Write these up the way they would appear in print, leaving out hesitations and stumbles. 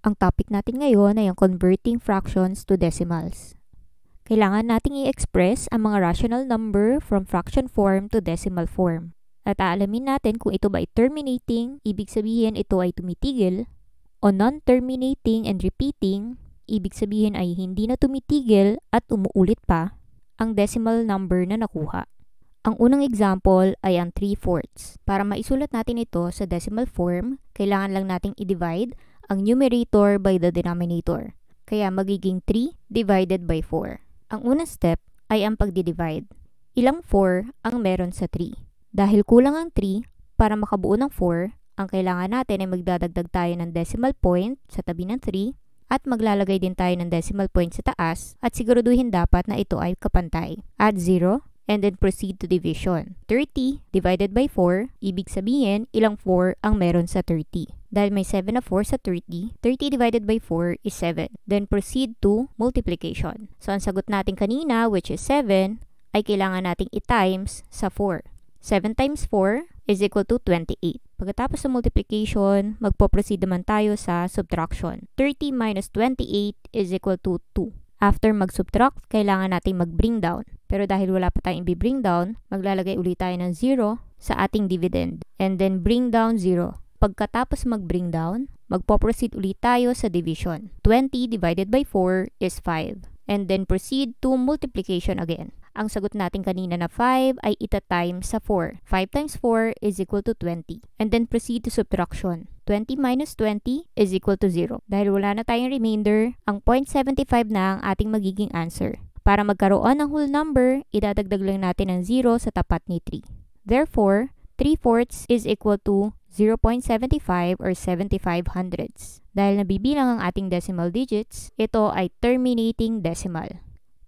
Ang topic natin ngayon ay ang converting fractions to decimals. Kailangan nating i-express ang mga rational number from fraction form to decimal form. At aalamin natin kung ito ba ay terminating, ibig sabihin ito ay tumitigil, o non-terminating and repeating, ibig sabihin ay hindi na tumitigil at umuulit pa ang decimal number na nakuha. Ang unang example ay ang 3/4. Para maisulat natin ito sa decimal form, kailangan lang nating i-divide ang numerator by the denominator. Kaya magiging 3 divided by 4. Ang unang step ay ang pagdi-divide. Ilang 4 ang meron sa 3? Dahil kulang ang 3, para makabuo ng 4, ang kailangan natin ay magdadagdag tayo ng decimal point sa tabi ng 3 at maglalagay din tayo ng decimal point sa taas at siguraduhin dapat na ito ay kapantay. Add 0 and then proceed to division. 30 divided by 4, ibig sabihin ilang 4 ang meron sa 30. Dahil may 7 na 4 sa 30, 30 divided by 4 is 7. Then proceed to multiplication. So ang sagot natin kanina, which is 7, ay kailangan nating i-times sa 4. 7 times 4 is equal to 28. Pagkatapos ng multiplication, magpo-proceed naman tayo sa subtraction. 30 minus 28 is equal to 2. After mag-subtract, kailangan nating mag-bring down. Pero dahil wala pa tayong i-bring down, maglalagay ulit tayo ng 0 sa ating dividend. And then bring down 0. Pagkatapos mag-bring down, magpo-proceed ulit tayo sa division. 20 divided by 4 is 5. And then proceed to multiplication again. Ang sagot natin kanina na 5 ay ita-times sa 4. 5 times 4 is equal to 20. And then proceed to subtraction. 20 minus 20 is equal to 0. Dahil wala na tayong remainder, ang 0.75 na ang ating magiging answer. Para magkaroon ng whole number, idadagdag lang natin ang 0 sa tapat ni 3. Therefore, 3/4 is equal to 0.75 or 75 hundredths. Dahil nabibilang ang ating decimal digits, ito ay terminating decimal.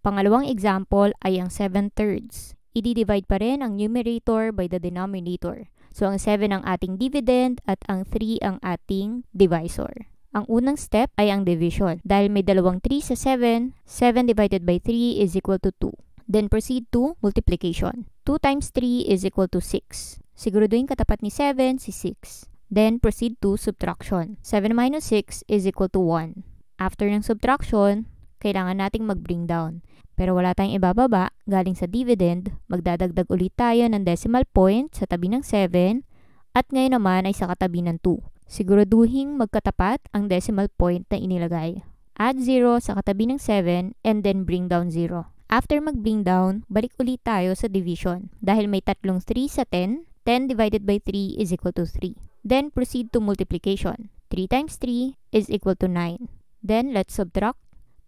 Pangalawang example ay ang 7/3. I-divide pa rin ang numerator by the denominator. So ang 7 ang ating dividend at ang 3 ang ating divisor. Ang unang step ay ang division. Dahil may dalawang 3 sa 7, 7 divided by 3 is equal to 2. Then proceed to multiplication. 2 times 3 is equal to 6. Siguraduhin katapat ni 7 si 6. Then proceed to subtraction. 7 minus 6 is equal to 1. After ng subtraction, kailangan nating mag-bring down. Pero wala tayong ibababa, galing sa dividend, magdadagdag ulit tayo ng decimal point sa tabi ng 7 at ngayon naman ay sa katabi ng 2. Siguraduhin magkatapat ang decimal point na inilagay. Add 0 sa katabi ng 7 and then bring down 0. After mag-bring down, balik ulit tayo sa division. Dahil may tatlong 3 sa 10, 10 divided by 3 is equal to 3. Then proceed to multiplication. 3 times 3 is equal to 9. Then let's subtract.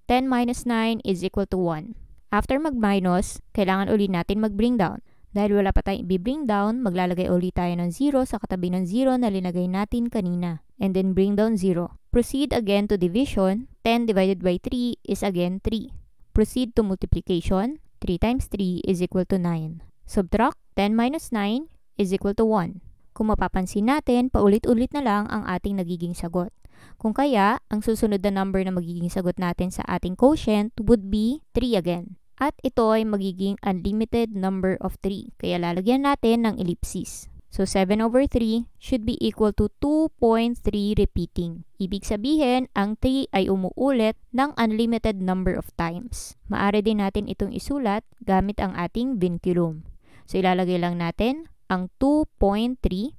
10 minus 9 is equal to 1. After mag-minus, kailangan ulit natin mag-bring down. Dahil wala pa tayong i-bring down, maglalagay ulit tayo ng 0 sa katabi ng 0 na linagay natin kanina. And then bring down 0. Proceed again to division. 10 divided by 3 is again 3. Proceed to multiplication. 3 times 3 is equal to 9. Subtract. 10 minus 9 is equal to 1. Kung mapapansin natin, paulit-ulit na lang ang ating nagiging sagot. Kung kaya, ang susunod na number na magiging sagot natin sa ating quotient would be 3 again. At ito ay magiging unlimited number of 3. Kaya lalagyan natin ng ellipsis. So 7/3 should be equal to 2.3 repeating. Ibig sabihin, ang 3 ay umuulit ng unlimited number of times. Maaari din natin itong isulat gamit ang ating vinculum. So ilalagay lang natin ang 2.3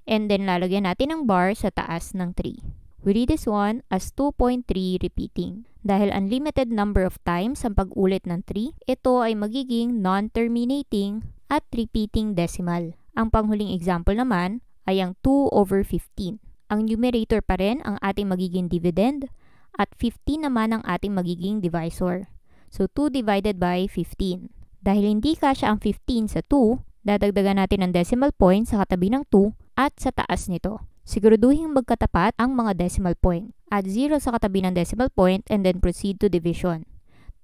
and then lalagyan natin ng bar sa taas ng 3. We read this one as 2.3 repeating. Dahil unlimited number of times ang pag-ulit ng 3, ito ay magiging non-terminating at repeating decimal. Ang panghuling example naman ay ang 2/15. Ang numerator pa rin ang ating magiging dividend at 15 naman ang ating magiging divisor. So 2 divided by 15. Dahil hindi kasya ang 15 sa 2, dadagdagan natin ang decimal point sa katabi ng 2 at sa taas nito. Siguraduhin magkatapat ang mga decimal point. Add 0 sa katabi ng decimal point and then proceed to division.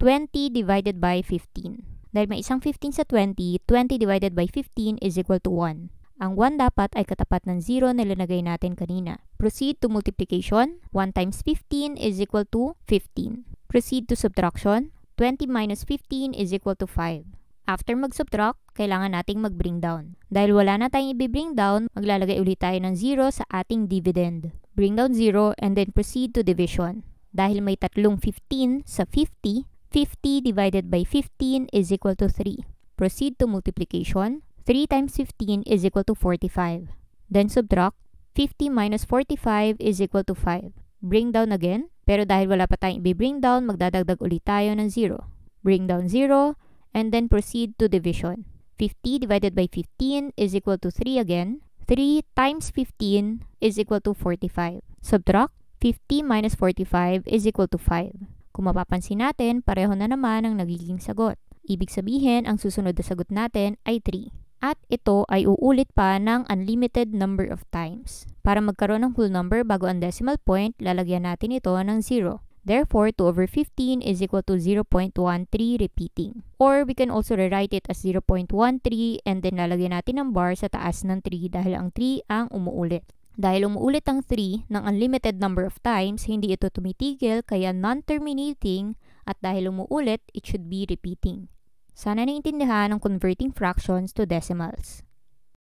20 divided by 15. Dahil may isang 15 sa 20, 20 divided by 15 is equal to 1. Ang 1 dapat ay katapat ng 0 na linagay natin kanina. Proceed to multiplication. 1 times 15 is equal to 15. Proceed to subtraction. 20 minus 15 is equal to 5. After mag-subtract, kailangan nating mag-bring down. Dahil wala na tayong i-bring down, maglalagay ulit tayo ng 0 sa ating dividend. bring down 0, and then proceed to division. Dahil may tatlong 15 sa 50, 50 divided by 15 is equal to 3. Proceed to multiplication. 3 times 15 is equal to 45. Then subtract. 50 minus 45 is equal to 5. Bring down again, pero dahil wala pa tayong i-bring down, magdadagdag ulit tayo ng 0. Bring down 0, and then proceed to division. 50 divided by 15 is equal to 3 again. 3 times 15 is equal to 45. Subtract. 50 minus 45 is equal to 5. Kung mapapansin natin, pareho na naman ang nagiging sagot. Ibig sabihin, ang susunod na sagot natin ay 3. At ito ay uulit pa ng unlimited number of times. Para magkaroon ng whole number bago ang decimal point, lalagyan natin ito ng 0. Therefore, 2 over 15 is equal to 0.13 repeating. Or we can also rewrite it as 0.13 and then lalagyan natin ng bar sa taas ng 3 dahil ang 3 ang umuulit. Dahil umuulit ang 3 ng unlimited number of times, hindi ito tumitigil kaya non-terminating at dahil umuulit, it should be repeating. Sana naintindihan ang converting fractions to decimals.